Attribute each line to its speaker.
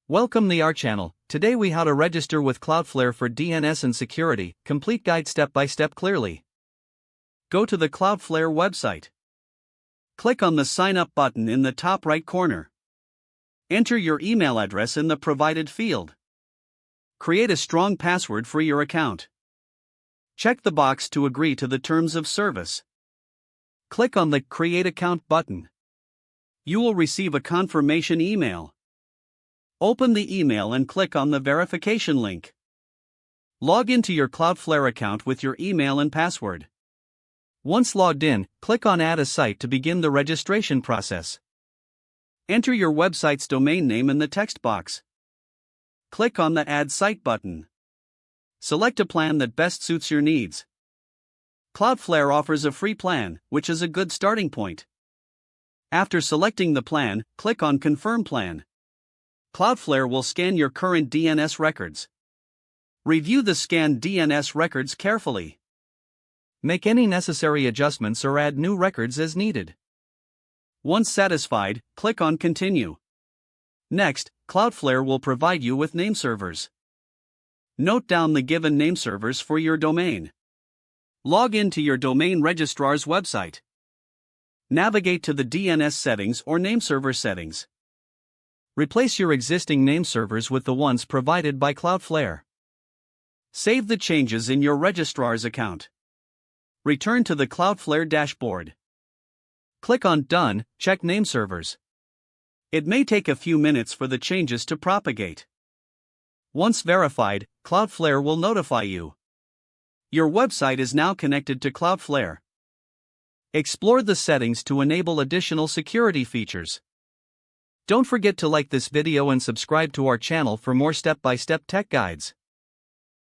Speaker 1: Welcome to our channel. Today we how to register with Cloudflare for DNS and Security, complete guide step by step clearly. Go to the Cloudflare website. Click on the Sign Up button in the top right corner. Enter your email address in the provided field. Create a strong password for your account. Check the box to agree to the terms of service. Click on the Create Account button. You will receive a confirmation email. Open the email and click on the verification link. Log into your Cloudflare account with your email and password. Once logged in, click on Add a Site to begin the registration process. Enter your website's domain name in the text box. Click on the Add Site button. Select a plan that best suits your needs. Cloudflare offers a free plan, which is a good starting point. After selecting the plan, click on Confirm Plan. Cloudflare will scan your current DNS records. Review the scanned DNS records carefully. Make any necessary adjustments or add new records as needed. Once satisfied, click on Continue. Next, Cloudflare will provide you with name servers. Note down the given name servers for your domain. Log in to your domain registrar's website. Navigate to the DNS settings or nameserver settings. Replace your existing name servers with the ones provided by Cloudflare. Save the changes in your registrar's account. Return to the Cloudflare dashboard. Click on Done, check name servers. It may take a few minutes for the changes to propagate. Once verified, Cloudflare will notify you. Your website is now connected to Cloudflare. Explore the settings to enable additional security features. Don't forget to like this video and subscribe to our channel for more step-by-step tech guides.